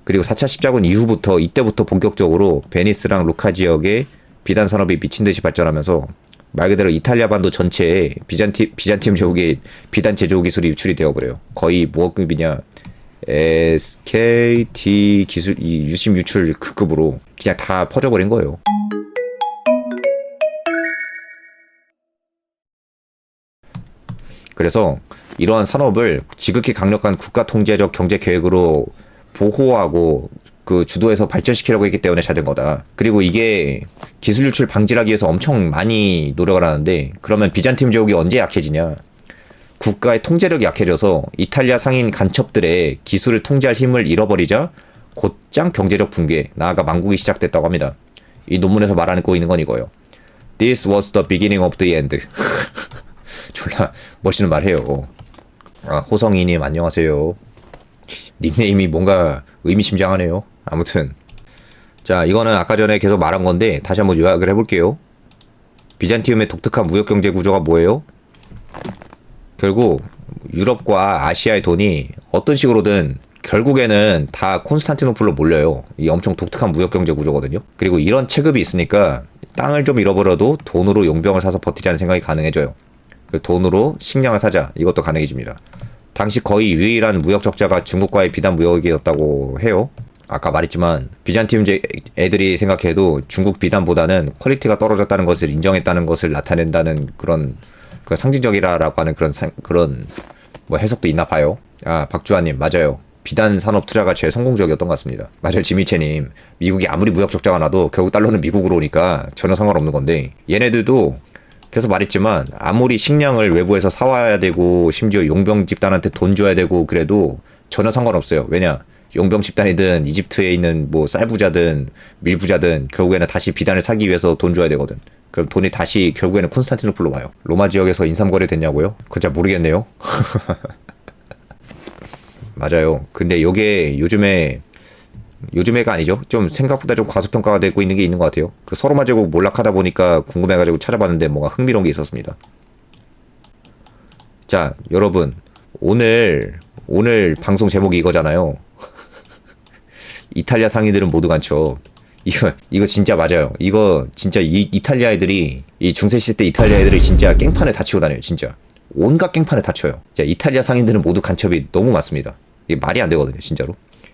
그리고 4차 십자군 이후부터 이때부터 본격적으로 베니스랑 루카 지역의 비단 산업이 미친 듯이 발전하면서 말 그대로 이탈리아 반도 전체에 비잔티움 제국의 비단 제조 기술이 유출이 되어버려요. 거의 뭐급이냐, SKT 기술 이 유심 유출 그 급으로 그냥 다 퍼져버린 거예요. 그래서 이러한 산업을 지극히 강력한 국가 통제적 경제 계획으로 보호하고 그 주도해서 발전시키려고 했기 때문에 잘 된 거다. 그리고 이게 기술 유출 방지를 하기 위해서 엄청 많이 노력을 하는데, 그러면 비잔티움 제국이 언제 약해지냐? 국가의 통제력이 약해져서 이탈리아 상인 간첩들의 기술을 통제할 힘을 잃어버리자 곧장 경제력 붕괴, 나아가 망국이 시작됐다고 합니다. 이 논문에서 말하고 있는 건 이거예요. This was the beginning of the end. 졸라 멋있는 말 해요. 아, 호성이님 안녕하세요. 닉네임이 뭔가 의미심장하네요. 아무튼 자, 이거는 아까 전에 계속 말한 건데 다시 한번 요약을 해볼게요. 비잔티움의 독특한 무역 경제 구조가 뭐예요? 결국 유럽과 아시아의 돈이 어떤 식으로든 결국에는 다 콘스탄티노플로 몰려요. 이 엄청 독특한 무역 경제 구조거든요. 그리고 이런 체급이 있으니까 땅을 좀 잃어버려도 돈으로 용병을 사서 버티자는 생각이 가능해져요. 돈으로 식량을 사자, 이것도 가능해집니다. 당시 거의 유일한 무역 적자가 중국과의 비단 무역이었다고 해요. 아까 말했지만 비잔티움 애들이 생각해도 중국 비단보다는 퀄리티가 떨어졌다는 것을 인정했다는 것을 나타낸다는 그런 상징적이라고 하는 그런 뭐 해석도 있나 봐요. 아, 박주환님 맞아요. 비단 산업 투자가 제일 성공적이었던 것 같습니다. 맞아요, 지미채님. 미국이 아무리 무역 적자가 나도 결국 달러는 미국으로 오니까 전혀 상관없는 건데, 얘네들도 계속 말했지만 아무리 식량을 외부에서 사와야 되고 심지어 용병 집단한테 돈 줘야 되고 그래도 전혀 상관없어요. 왜냐, 용병 집단이든 이집트에 있는 뭐 쌀부자든 밀부자든 결국에는 다시 비단을 사기 위해서 돈 줘야 되거든. 그럼 돈이 다시 결국에는 콘스탄티노플로 와요. 로마 지역에서 인삼거래 됐냐고요? 그건 잘 모르겠네요. 맞아요. 근데 요게 요즘에가 아니죠. 좀 생각보다 좀 과소평가가 되고 있는 게 있는 것 같아요. 그 서로마 제국 몰락하다 보니까 궁금해가지고 찾아봤는데 뭔가 흥미로운 게 있었습니다. 자, 여러분, 오늘 방송 제목이 이거잖아요. 이탈리아 상인들은 모두 간첩. 이거 진짜 맞아요. 이거 진짜 이탈리아 애들이, 이 중세 시대 이탈리아 애들이 진짜 깽판을 다 치고 다녀요. 진짜 온갖 깽판을 다 쳐요. 자, 이탈리아 상인들은 모두 간첩이 너무 많습니다. 이게 말이 안 되거든요, 진짜로.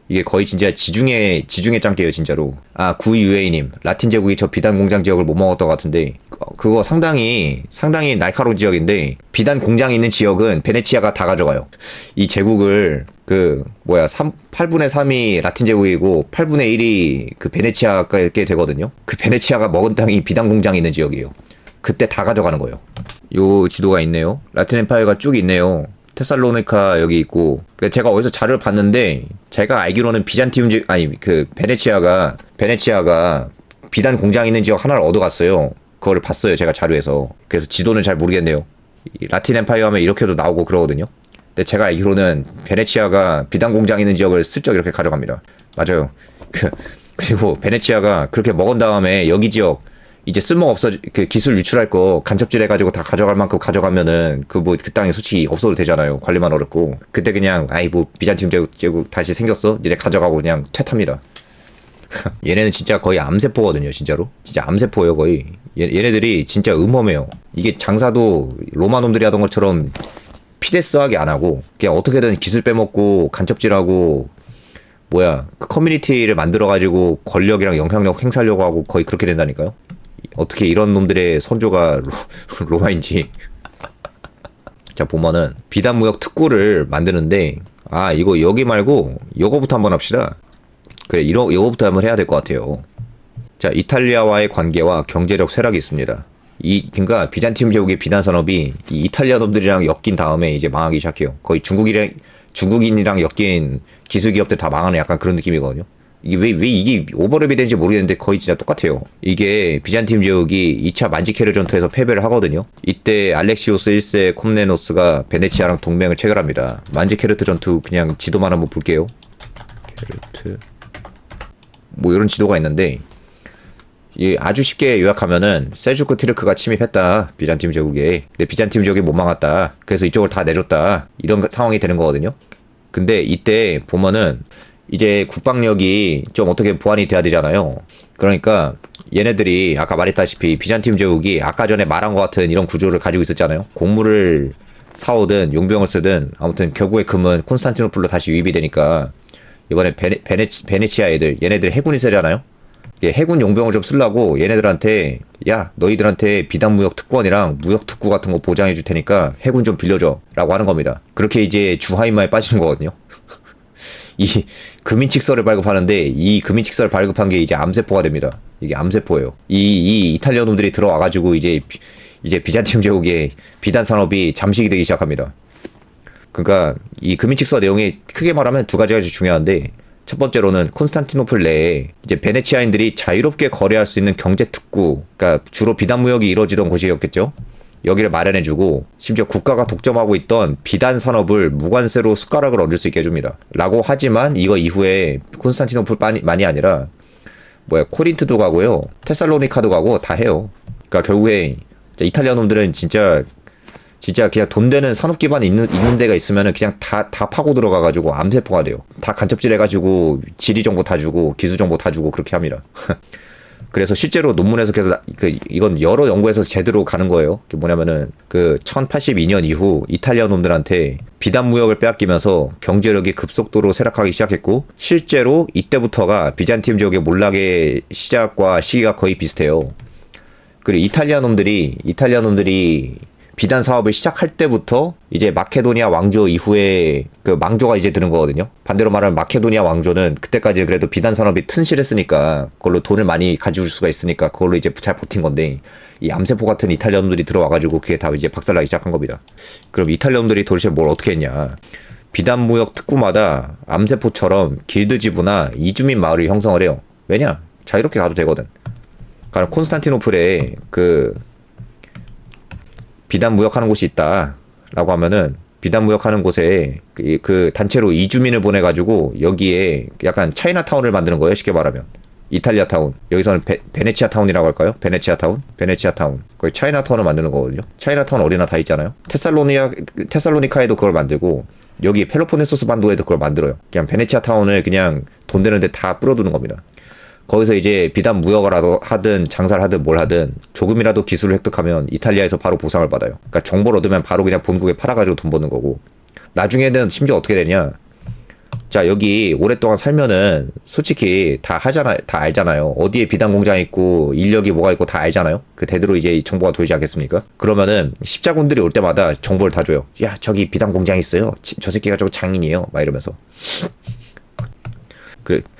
이게 거의 진짜 지중해 짱깨예요, 진짜로. 아, 구이유에이님, 라틴 제국이 저 비단 공장 지역을 못 먹었던 것 같은데, 그거 상당히 날카로운 지역인데, 비단 공장이 있는 지역은 베네치아가 다 가져가요. 이 제국을 8분의 3이 라틴 제국이고 8분의 1이 그 베네치아가 되거든요. 그 베네치아가 먹은 땅이 비단 공장이 있는 지역이에요. 그때 다 가져가는 거예요. 요 지도가 있네요. 라틴 엠파이어가 쭉 있네요. 테살로니카 여기 있고, 제가 어디서 자료를 봤는데 제가 알기로는 베네치아가 비단 공장 있는 지역 하나를 얻어갔어요. 그거를 봤어요, 제가 자료에서. 그래서 지도는 잘 모르겠네요. 라틴 엠파이어 하면 이렇게도 나오고 그러거든요. 근데 제가 알기로는 베네치아가 비단 공장 있는 지역을 슬쩍 이렇게 가져갑니다. 맞아요. 그리고 베네치아가 그렇게 먹은 다음에 여기 지역 이제 쓸모가 없어, 그 기술 유출할 거 간첩질 해가지고 다 가져갈 만큼 가져가면은 그 땅에 솔직히 없어도 되잖아요. 관리만 어렵고. 그때 그냥 비잔티움 제국 다시 생겼어? 니네 가져가고 그냥 퇴탑니다. 얘네는 진짜 거의 암세포거든요, 진짜로. 진짜 암세포예요, 거의. 얘네들이 진짜 음험해요. 이게 장사도 로마 놈들이 하던 것처럼 피대스하게 안 하고 그냥 어떻게든 기술 빼먹고 간첩질하고 그 커뮤니티를 만들어가지고 권력이랑 영향력 행사하려고 하고 거의 그렇게 된다니까요. 어떻게 이런 놈들의 선조가 로마인지. 자, 보면은 비단 무역 특구를 만드는데, 이거 여기 말고 요거부터 한번 합시다. 그래, 요거부터 한번 해야 될 것 같아요. 자, 이탈리아와의 관계와 경제력 쇠락이 있습니다. 그러니까 비잔티움 제국의 비단 산업이 이 이탈리아 놈들이랑 엮인 다음에 이제 망하기 시작해요. 거의 중국인이랑 엮인 기술 기업들 다 망하는 약간 그런 느낌이거든요. 이게 왜 이게 오버랩이 되는지 모르겠는데 거의 진짜 똑같아요. 이게 비잔티움 제국이 2차 만지케르 전투에서 패배를 하거든요. 이때 알렉시우스 1세 콤네노스가 베네치아랑 동맹을 체결합니다. 만지케르트 전투 그냥 지도만 한번 볼게요. 이런 지도가 있는데, 아주 쉽게 요약하면은 셀주크 티르크가 침입했다, 비잔티움 제국에. 근데 비잔티움 제국이 못 막았다. 그래서 이쪽을 다 내줬다. 이런 상황이 되는 거거든요. 근데 이때 보면은 이제 국방력이 좀 어떻게 보완이 돼야 되잖아요. 그러니까 얘네들이 아까 말했다시피 비잔팀 제국이 아까 전에 말한 것 같은 이런 구조를 가지고 있었잖아요. 곡물을 사오든 용병을 쓰든 아무튼 결국에 금은 콘스탄티노플로 다시 유입이 되니까 이번에 베네치아 애들 얘네들 해군이 세잖아요. 해군 용병을 좀 쓰려고 얘네들한테 야 너희들한테 비단무역 특권이랑 무역 특구 같은 거 보장해 줄 테니까 해군 좀 빌려줘 라고 하는 겁니다. 그렇게 이제 주하인마에 빠지는 거거든요. 이 금인칙서를 발급하는데 이 금인칙서를 발급한 게 이제 암세포가 됩니다. 이게 암세포예요. 이 이탈리아 놈들이 들어와가지고 이제 비잔티움 제국의 비단 산업이 잠식이 되기 시작합니다. 그러니까 이 금인칙서 내용이 크게 말하면 두 가지가 중요한데 첫 번째로는 콘스탄티노플 내에 이제 베네치아인들이 자유롭게 거래할 수 있는 경제 특구, 그러니까 주로 비단 무역이 이루어지던 곳이었겠죠. 여기를 마련해주고 심지어 국가가 독점하고 있던 비단 산업을 무관세로 숟가락을 얹을 수 있게 해줍니다. 라고 하지만 이거 이후에 콘스탄티노플만이 아니라 코린트도 가고요, 테살로니카도 가고 다 해요. 그러니까 결국에 이탈리아 놈들은 진짜 그냥 돈 되는 산업 기반이 있는 데가 있으면은 그냥 다 파고 들어가가지고 암세포가 돼요. 다 간첩질 해가지고 지리 정보 다 주고 기술 정보 다 주고 그렇게 합니다. 그래서 실제로 논문에서 계속 이건 여러 연구에서 제대로 가는 거예요. 그게 뭐냐면은 1082년 이후 이탈리아 놈들한테 비단 무역을 빼앗기면서 경제력이 급속도로 쇠락하기 시작했고 실제로 이때부터가 비잔티움 지역의 몰락의 시작과 시기가 거의 비슷해요. 그리고 이탈리아 놈들이 비단 사업을 시작할 때부터 이제 마케도니아 왕조 이후에 그 망조가 이제 드는 거거든요. 반대로 말하면 마케도니아 왕조는 그때까지 그래도 비단 산업이 튼실했으니까 그걸로 돈을 많이 가져올 수가 있으니까 그걸로 이제 잘 버틴 건데 이 암세포 같은 이탈리아 놈들이 들어와가지고 그게 다 이제 박살나기 시작한 겁니다. 그럼 이탈리아 놈들이 도대체 뭘 어떻게 했냐? 비단 무역 특구마다 암세포처럼 길드 지부나 이주민 마을을 형성을 해요. 왜냐? 자유롭게 가도 되거든. 그러니까 콘스탄티노플에 비단 무역하는 곳이 있다라고 하면은 비단 무역하는 곳에 그 단체로 이주민을 보내가지고 여기에 약간 차이나타운을 만드는 거예요. 쉽게 말하면 이탈리아 타운, 여기서는 베네치아 타운이라고 할까요? 베네치아 타운 거기 차이나타운을 만드는 거거든요. 차이나타운 어디나 다 있잖아요. 테살로니카에도 그걸 만들고 여기 펠로폰네소스 반도에도 그걸 만들어요. 그냥 베네치아 타운을 그냥 돈 되는데 다 뿌려두는 겁니다. 거기서 이제 비단 무역을 하든 장사를 하든 뭘 하든 조금이라도 기술을 획득하면 이탈리아에서 바로 보상을 받아요. 그러니까 정보를 얻으면 바로 그냥 본국에 팔아가지고 돈 버는 거고, 나중에는 심지어 어떻게 되냐, 자 여기 오랫동안 살면은 솔직히 다 알잖아요. 어디에 비단 공장이 있고 인력이 뭐가 있고 다 알잖아요. 그 대대로 이제 정보가 돌지 않겠습니까? 그러면은 십자군들이 올 때마다 정보를 다 줘요. 야 저기 비단 공장이 있어요. 저 새끼가 저거 장인이에요 막 이러면서.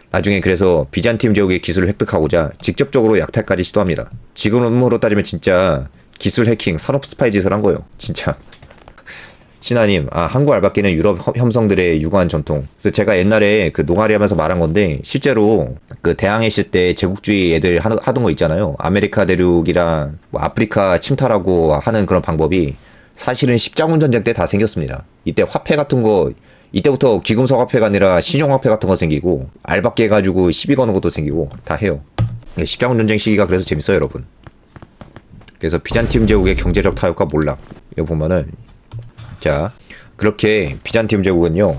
나중에 그래서 비잔팀 제국의 기술을 획득하고자 직접적으로 약탈까지 시도합니다. 지금으로 따지면 진짜 기술 해킹, 산업 스파이 짓을 한 거예요. 진짜. 신하님, 항구 알박기는 유럽 혐성들의 유구한 전통. 그래서 제가 옛날에 그 농아리 하면서 말한 건데 실제로 그 대항해 있을 때 제국주의 애들 하던 거 있잖아요. 아메리카 대륙이랑 아프리카 침탈하고 하는 그런 방법이 사실은 십자군 전쟁 때 다 생겼습니다. 이때 화폐 같은 거, 이때부터 귀금속 화폐가 아니라 신용 화폐 같은 거 생기고 알박기 해가지고 시비 거는 것도 생기고 다 해요. 십자군 전쟁 시기가 그래서 재밌어요, 여러분. 그래서 비잔티움 제국의 경제적 타협과 몰락. 이거 보면은 자 그렇게 비잔티움 제국은요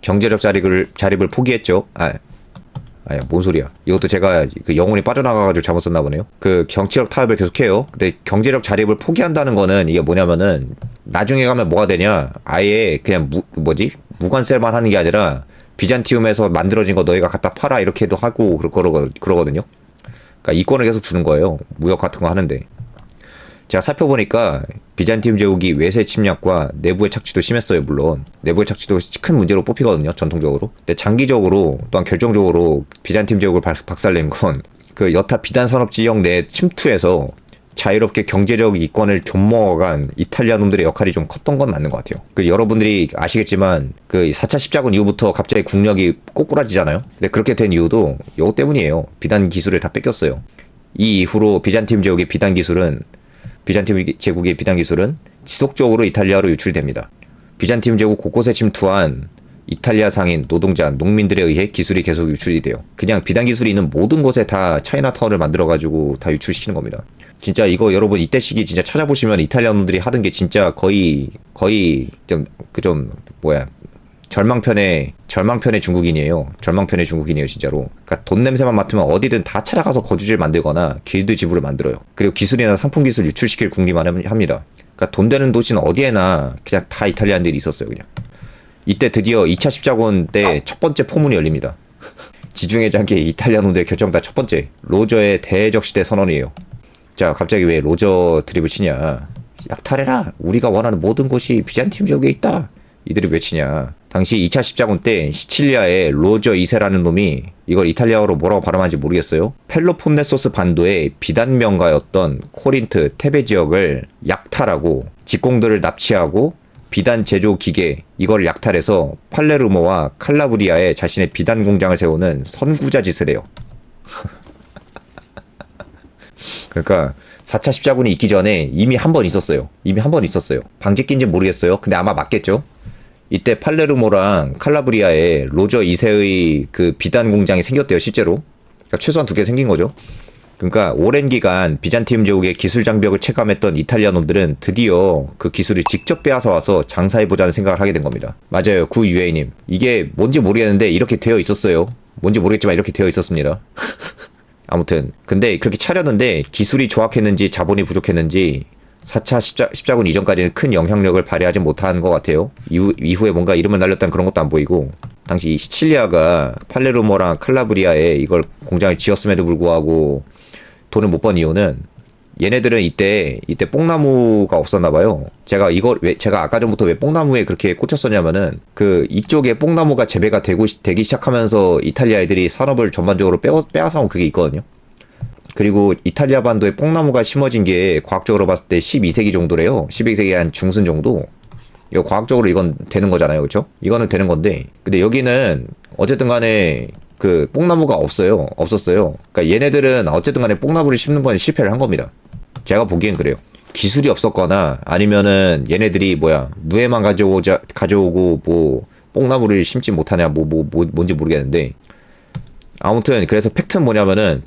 경제적 자립을 포기했죠. 뭔 소리야. 이것도 제가 그 영혼이 빠져나가가지고 잘못 썼나 보네요. 그 정치적 타협을 계속해요. 근데 경제적 자립을 포기한다는 거는 이게 뭐냐면은 나중에 가면 뭐가 되냐, 아예 그냥 무관세만 하는 게 아니라 비잔티움에서 만들어진 거 너희가 갖다 팔아 이렇게도 하고 그러거든요. 그러니까 이권을 계속 주는 거예요. 무역 같은 거 하는데. 제가 살펴보니까 비잔티움 제국이 외세 침략과 내부의 착취도 심했어요. 물론 내부의 착취도 큰 문제로 뽑히거든요, 전통적으로. 근데 장기적으로 또한 결정적으로 비잔티움 제국을 박살낸 건 그 여타 비단 산업 지역 내 침투에서 자유롭게 경제적 이권을 좀먹어간 이탈리아 놈들의 역할이 좀 컸던 건 맞는 것 같아요. 여러분들이 아시겠지만 그 4차 십자군 이후부터 갑자기 국력이 꼬꾸라지잖아요. 근데 그렇게 된 이유도 이거 때문이에요. 비단 기술을 다 뺏겼어요. 이 이후로 비잔티움 제국의 비단 기술은 지속적으로 이탈리아로 유출이 됩니다. 비잔티움 제국 곳곳에 침투한 이탈리아 상인, 노동자, 농민들에 의해 기술이 계속 유출이 돼요. 그냥 비단 기술이 있는 모든 곳에 다 차이나타운을 만들어가지고 다 유출시키는 겁니다. 진짜 이거 여러분 이때 시기 진짜 찾아보시면 이탈리아 놈들이 하던 게 진짜 거의 절망편의 중국인이에요. 절망편의 중국인이에요, 진짜로. 그러니까 돈 냄새만 맡으면 어디든 다 찾아가서 거주지를 만들거나 길드 지부를 만들어요. 그리고 기술이나 상품 기술 유출시킬 궁리만 합니다. 그러니까 돈 되는 도시는 어디에나 그냥 다 이탈리아인들이 있었어요, 그냥. 이때 드디어 2차 십자군 때 첫 번째 포문이 열립니다. 지중해 장기 이탈리아 놈들의 결정다 첫 번째. 로저의 대적 시대 선언이에요. 자, 갑자기 왜 로저 드립을 치냐. 약탈해라. 우리가 원하는 모든 곳이 비잔티움 제국에 있다. 이들이 외치냐. 당시 2차 십자군 때 시칠리아의 로저 2세라는 놈이 이걸 이탈리아어로 뭐라고 발음하는지 모르겠어요. 펠로폰네소스 반도의 비단 명가였던 코린트, 테베 지역을 약탈하고 직공들을 납치하고 비단 제조 기계 이걸 약탈해서 팔레르모와 칼라브리아에 자신의 비단 공장을 세우는 선구자 짓을 해요. 그러니까 4차 십자군이 있기 전에 이미 한 번 있었어요. 방짓기인지 모르겠어요. 근데 아마 맞겠죠. 이때 팔레르모랑 칼라브리아에 로저 2세의 그 비단 공장이 생겼대요, 실제로. 그러니까 최소한 2개 생긴 거죠. 그러니까 오랜 기간 비잔티움 제국의 기술 장벽을 체감했던 이탈리아 놈들은 드디어 그 기술을 직접 빼앗아 와서 장사해보자는 생각을 하게 된 겁니다. 맞아요, 구유에이님. 이게 뭔지 모르겠는데 이렇게 되어 있었어요. 뭔지 모르겠지만 이렇게 되어 있었습니다. 아무튼 근데 그렇게 차렸는데 기술이 조악했는지 자본이 부족했는지 4차 십자군 이전까지는 큰 영향력을 발휘하지 못한 것 같아요. 이후에 뭔가 이름을 날렸다는 그런 것도 안 보이고, 당시 시칠리아가 팔레르모랑 칼라브리아에 이걸 공장을 지었음에도 불구하고 돈을 못 번 이유는 얘네들은 이때 뽕나무가 없었나 봐요. 제가 아까 전부터 왜 뽕나무에 그렇게 꽂혔었냐면은 그 이쪽에 뽕나무가 재배가 되기 시작하면서 이탈리아 애들이 산업을 전반적으로 빼앗아온 그게 있거든요. 그리고 이탈리아 반도에 뽕나무가 심어진 게 과학적으로 봤을 때 12세기 정도래요. 12세기 한 중순 정도. 이거 과학적으로 이건 되는 거잖아요, 그렇죠? 이거는 되는 건데, 근데 여기는 어쨌든 간에 그 뽕나무가 없었어요. 그러니까 얘네들은 어쨌든 간에 뽕나무를 심는 건 실패를 한 겁니다. 제가 보기엔 그래요. 기술이 없었거나 아니면은 얘네들이 누에만 가져오고 뭐 뽕나무를 심지 못하냐 뭔지 모르겠는데, 아무튼 그래서 팩트는 뭐냐면은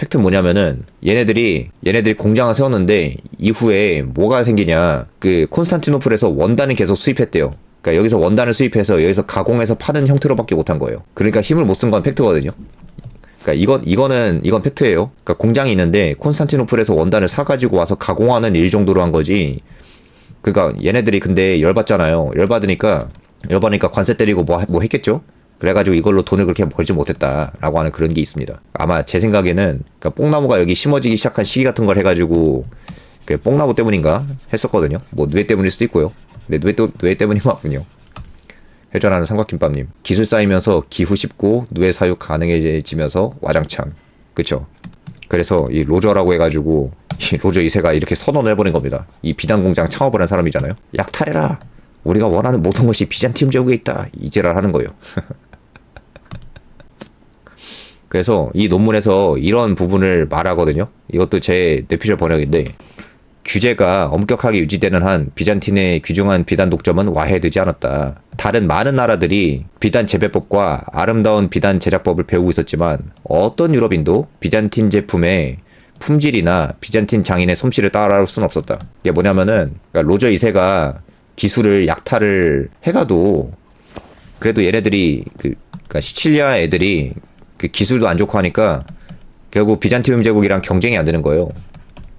얘네들이 공장을 세웠는데 이후에 뭐가 생기냐, 그 콘스탄티노플에서 원단을 계속 수입했대요. 그러니까 여기서 원단을 수입해서 여기서 가공해서 파는 형태로밖에 못한 거예요. 그러니까 힘을 못 쓴 건 팩트거든요. 그러니까 이건 팩트예요. 그러니까 공장이 있는데 콘스탄티노플에서 원단을 사가지고 와서 가공하는 일 정도로 한 거지. 그러니까 얘네들이 근데 열받잖아요. 열받으니까 관세 때리고 뭐 했겠죠? 그래가지고 이걸로 돈을 그렇게 벌지 못했다라고 하는 그런 게 있습니다. 아마 제 생각에는 그러니까 뽕나무가 여기 심어지기 시작한 시기 같은 걸 해가지고 그 뽕나무 때문인가 했었거든요. 뭐 누에 때문일 수도 있고요. 근데 누에 때문이 맞군요. 회전하는 삼각김밥님. 기술 쌓이면서 기후 쉽고 누에 사육 가능해지면서 와장창. 그쵸? 그래서 이 로저라고 해가지고 이 로저 2세가 이렇게 선언을 해버린 겁니다. 이 비단 공장 창업을 한 사람이잖아요. 약탈해라. 우리가 원하는 모든 것이 비잔티움 제국에 있다. 이지랄 하는 거예요. 그래서 이 논문에서 이런 부분을 말하거든요. 이것도 제 뇌피셜 번역인데, 규제가 엄격하게 유지되는 한 비잔틴의 귀중한 비단 독점은 와해되지 않았다. 다른 많은 나라들이 비단 재배법과 아름다운 비단 제작법을 배우고 있었지만 어떤 유럽인도 비잔틴 제품의 품질이나 비잔틴 장인의 솜씨를 따라올 수는 없었다. 이게 뭐냐면은, 그러니까 로저 2세가 기술을 약탈을 해가도 그래도 얘네들이 그러니까 시칠리아 애들이 그 기술도 안 좋고 하니까 결국 비잔티움 제국이랑 경쟁이 안 되는 거예요.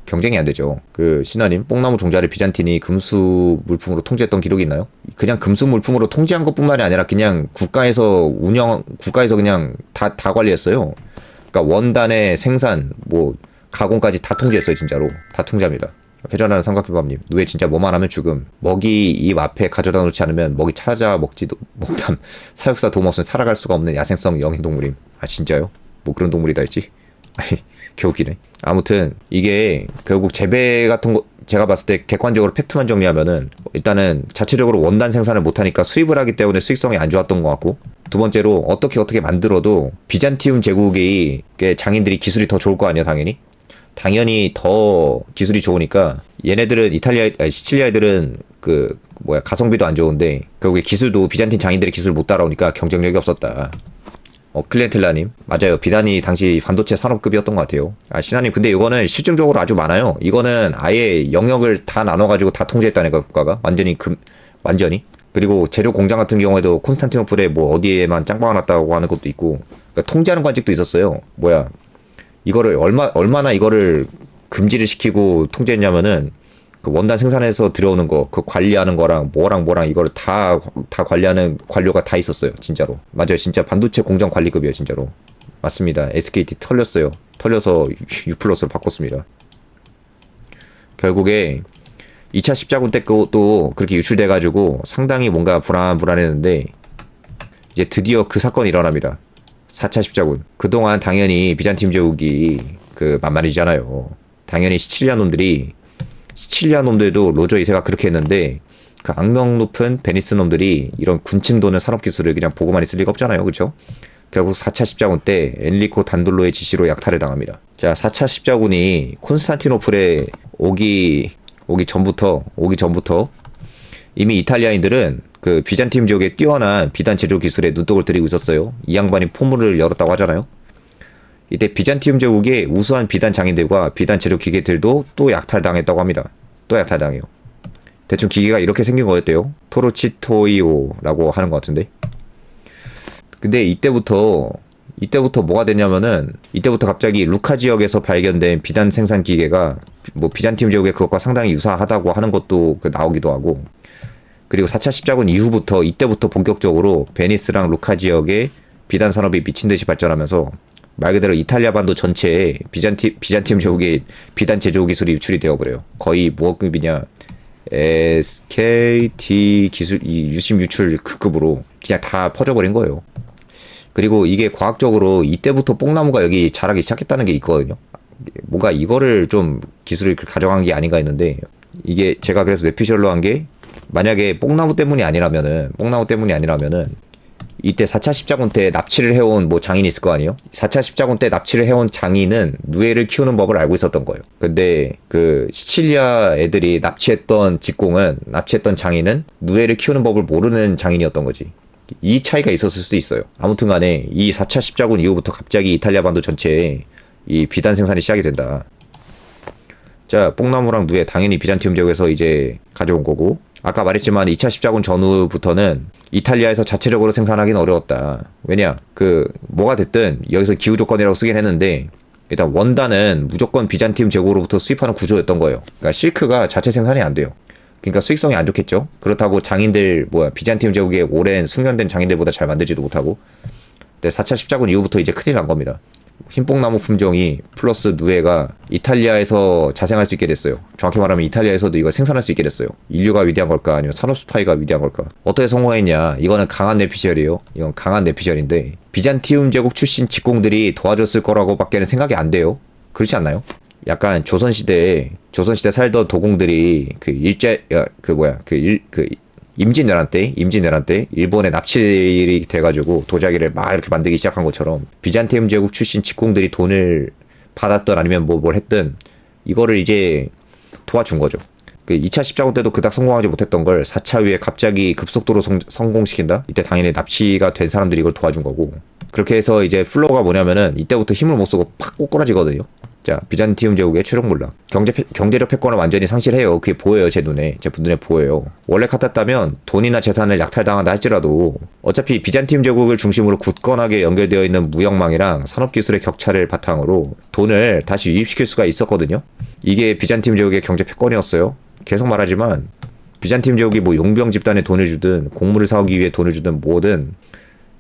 경쟁이 안 되죠. 그 신하님, 뽕나무 종자를 비잔틴이 금수 물품으로 통제했던 기록이 있나요? 그냥 금수 물품으로 통제한 것뿐만이 아니라 그냥 국가에서 그냥 다 관리했어요. 그러니까 원단의 생산, 뭐 가공까지 다 통제했어요, 진짜로. 다 통제합니다. 회전하는 삼각김밥님, 누에 진짜 뭐만 하면 죽음. 먹이 입 앞에 가져다 놓지 않으면 먹이 찾아 먹담. 사육사 도움 없으면 살아갈 수가 없는 야생성 영인 동물임. 아 진짜요? 뭐 그런 동물이다 했지? 아니 개웃기네. 아무튼 이게 결국 재배 같은 거 제가 봤을 때 객관적으로 팩트만 정리하면은, 일단은 자체적으로 원단 생산을 못하니까 수입을 하기 때문에 수익성이 안 좋았던 것 같고, 두 번째로 어떻게 만들어도 비잔티움 제국의 장인들이 기술이 더 좋을 거 아니야. 당연히 더 기술이 좋으니까 얘네들은 시칠리아 애들은 가성비도 안 좋은데 결국에 기술도 비잔틴 장인들의 기술 못 따라오니까 경쟁력이 없었다. 클리엔텔라님, 맞아요. 비단이 당시 반도체 산업급이었던 것 같아요. 신하님, 근데 이거는 실증적으로 아주 많아요. 이거는 아예 영역을 다 나눠가지고 다 통제했다니까, 국가가. 완전히. 그리고 재료 공장 같은 경우에도 콘스탄티노플에 뭐 어디에만 짱박아 놨다고 하는 것도 있고, 그러니까 통제하는 관직도 있었어요. 이거를 얼마나 이거를 금지를 시키고 통제했냐면은, 그 원단 생산해서 들어오는 거, 그 관리하는 거랑 뭐랑 이거를 다 관리하는 관료가 다 있었어요. 진짜로. 맞아요. 진짜 반도체 공장 관리급이에요. 진짜로. 맞습니다. SKT 털렸어요. 털려서 U+로 바꿨습니다. 결국에 2차 십자군 때 또 그렇게 유출돼가지고 상당히 뭔가 불안했는데, 이제 드디어 그 사건이 일어납니다. 4차 십자군. 그동안 당연히 비잔팀 제국이 그 만만이잖아요. 당연히 시칠리아 놈들도 로저 2세가 그렇게 했는데, 그 악명 높은 베니스 놈들이 이런 군침 도는 산업기술을 그냥 보고만 있을 리가 없잖아요. 그쵸? 결국 4차 십자군 때 엔리코 단돌로의 지시로 약탈을 당합니다. 자, 4차 십자군이 콘스탄티노플에 오기 전부터 이미 이탈리아인들은 그 비잔팀 지역의 뛰어난 비단 제조 기술에 눈독을 들이고 있었어요. 이 양반이 포문을 열었다고 하잖아요. 이때 비잔티움 제국의 우수한 비단 장인들과 비단 제조 기계들도 또 약탈당했다고 합니다. 또 약탈당해요. 대충 기계가 이렇게 생긴 거였대요. 토로치토이오라고 하는 것 같은데. 근데 이때부터 뭐가 됐냐면은, 이때부터 갑자기 루카 지역에서 발견된 비단 생산 기계가 뭐 비잔팀 제국의 그것과 상당히 유사하다고 하는 것도 나오기도 하고, 그리고 4차 십자군 이후부터 이때부터 본격적으로 베니스랑 루카 지역의 비단 산업이 미친듯이 발전하면서 말 그대로 이탈리아 반도 전체에 비잔팀 제국의 비단 제조 기술이 유출이 되어버려요. 거의 뭐 급이냐, SKT 기술 유심 유출 그 급으로 그냥 다 퍼져버린 거예요. 그리고 이게 과학적으로 이때부터 뽕나무가 여기 자라기 시작했다는 게 있거든요. 뭔가 이거를 좀 기술을 가져간 게 아닌가 했는데, 이게 제가 그래서 뇌피셜로 한 게, 만약에 뽕나무 때문이 아니라면은 이때 4차 십자군 때 납치를 해온 뭐 장인이 있을 거 아니에요? 4차 십자군 때 납치를 해온 장인은 누에를 키우는 법을 알고 있었던 거예요. 근데 그 시칠리아 애들이 납치했던 장인은 누에를 키우는 법을 모르는 장인이었던 거지. 이 차이가 있었을 수도 있어요. 아무튼 간에 이 4차 십자군 이후부터 갑자기 이탈리아 반도 전체에 이 비단 생산이 시작이 된다. 자, 뽕나무랑 누에 당연히 비잔티움 제국에서 이제 가져온 거고, 아까 말했지만 2차 십자군 전후부터는 이탈리아에서 자체적으로 생산하기는 어려웠다. 왜냐? 뭐가 됐든 여기서 기후 조건이라고 쓰긴 했는데, 일단 원단은 무조건 비잔티움 제국으로부터 수입하는 구조였던 거예요. 그러니까 실크가 자체 생산이 안 돼요. 그러니까 수익성이 안 좋겠죠. 그렇다고 비잔티움 제국의 오랜 숙련된 장인들보다 잘 만들지도 못하고. 근데 4차 십자군 이후부터 이제 큰일 난 겁니다. 흰뽕나무 품종이 플러스 누에가 이탈리아에서 자생할 수 있게 됐어요. 정확히 말하면 이탈리아에서도 이걸 생산할 수 있게 됐어요. 인류가 위대한 걸까? 아니면 산업 스파이가 위대한 걸까? 어떻게 성공했냐? 이거는 강한 뇌피셜이에요. 이건 강한 뇌피셜인데, 비잔티움 제국 출신 직공들이 도와줬을 거라고 밖에는 생각이 안 돼요. 그렇지 않나요? 약간 조선시대에 살던 도공들이 임진왜란 때 일본에 납치이 돼가지고 도자기를 막 이렇게 만들기 시작한 것처럼, 비잔티움 제국 출신 직공들이 돈을 받았던 아니면 뭘 했든 이거를 이제 도와준 거죠. 그 2차 십자군 때도 그닥 성공하지 못했던 걸 4차 후에 갑자기 급속도로 성공시킨다? 이때 당연히 납치가 된 사람들이 이걸 도와준 거고, 그렇게 해서 이제 플로우가 뭐냐면은 이때부터 힘을 못 쓰고 팍 꼬꾸라지거든요. 자, 비잔티움 제국의 최종몰락. 경제력 패권을 완전히 상실해요. 그게 보여요. 제 눈에 보여요. 원래 같았다면 돈이나 재산을 약탈당한다 할지라도 어차피 비잔티움 제국을 중심으로 굳건하게 연결되어 있는 무역망이랑 산업기술의 격차를 바탕으로 돈을 다시 유입시킬 수가 있었거든요. 이게 비잔티움 제국의 경제 패권이었어요. 계속 말하지만 비잔티움 제국이 뭐 용병 집단에 돈을 주든 곡물을 사오기 위해 돈을 주든 뭐든,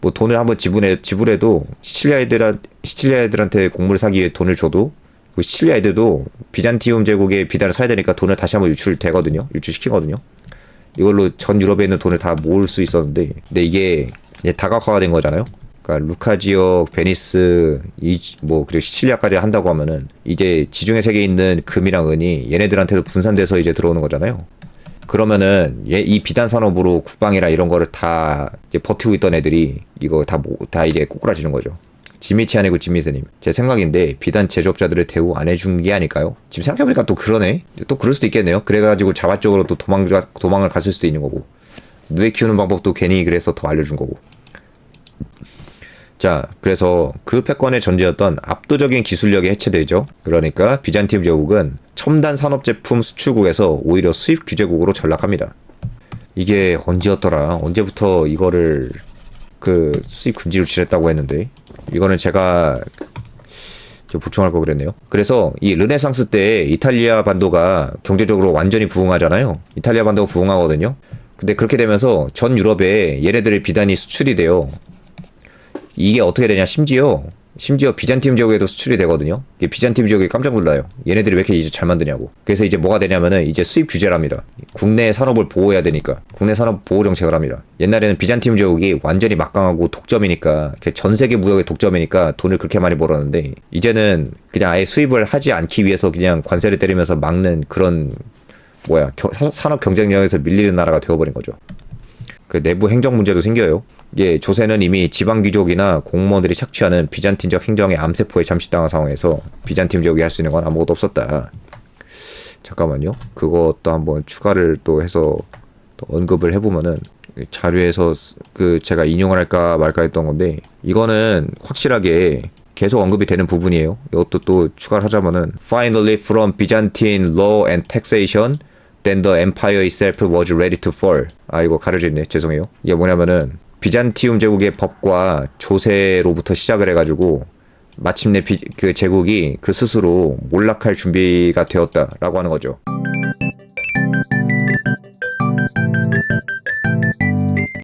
뭐 돈을 한번 지불해도 시칠리아 애들한테 곡물을 사기 위해 돈을 줘도 그 시칠리아 애들도 비잔티움 제국의 비단을 사야 되니까 돈을 다시 한번 유출시키거든요. 이걸로 전 유럽에 있는 돈을 다 모을 수 있었는데, 근데 이게 이제 다각화가 된 거잖아요. 그러니까 루카 지역, 베니스, 그리고 시칠리아까지 한다고 하면은 이제 지중해 세계에 있는 금이랑 은이 얘네들한테도 분산돼서 이제 들어오는 거잖아요. 그러면은 이 비단 산업으로 국방이라 이런 거를 다 이제 버티고 있던 애들이 이거 다 이제 꼬꾸라지는 거죠. 지미치 아니고 지미세님, 제 생각인데 비단 제조업자들을 대우 안 해준 게 아닐까요? 지금 생각해보니까 또 그러네. 또 그럴 수도 있겠네요. 그래가지고 자발적으로 또 도망을 갔을 수도 있는 거고, 누에 키우는 방법도 괜히 그래서 더 알려준 거고. 자, 그래서 그 패권의 전제였던 압도적인 기술력이 해체되죠. 그러니까 비잔티움 제국은 첨단 산업 제품 수출국에서 오히려 수입 규제국으로 전락합니다. 이게 언제였더라? 언제부터 이거를 그 수입 금지로 칠했다고 했는데 이거는 제가 좀 보충할 거 그랬네요. 그래서 이 르네상스 때 이탈리아 반도가 경제적으로 완전히 부흥하잖아요. 이탈리아 반도가 부흥하거든요. 근데 그렇게 되면서 전 유럽에 얘네들의 비단이 수출이 돼요. 이게 어떻게 되냐? 심지어 비잔티움 제국에도 수출이 되거든요. 이게 비잔티움 제국이 깜짝 놀라요. 얘네들이 왜 이렇게 이제 잘 만드냐고. 그래서 이제 뭐가 되냐면은 이제 수입 규제를 합니다. 국내 산업을 보호해야 되니까 국내 산업 보호 정책을 합니다. 옛날에는 비잔티움 제국이 완전히 막강하고 독점이니까 전 세계 무역의 독점이니까 돈을 그렇게 많이 벌었는데 이제는 그냥 아예 수입을 하지 않기 위해서 그냥 관세를 때리면서 막는 그런 산업 경쟁력에서 밀리는 나라가 되어버린 거죠. 그 내부 행정 문제도 생겨요. 이게 조세는 이미 지방 귀족이나 공무원들이 착취하는 비잔틴적 행정의 암세포에 잠식당한 상황에서 비잔틴 제국이 할 수 있는 건 아무것도 없었다. 잠깐만요. 그것도 한번 추가를 또 해서 또 언급을 해보면은 자료에서 그 제가 인용을 할까 말까 했던 건데 이거는 확실하게 계속 언급이 되는 부분이에요. 이것도 또 추가를 하자면은 Finally from Byzantine law and taxation then the empire itself was ready to fall. 아 이거 가려져 있네. 죄송해요. 이게 뭐냐면은 비잔티움 제국의 법과 조세로부터 시작을 해가지고 마침내 그 제국이 그 스스로 몰락할 준비가 되었다라고 하는 거죠.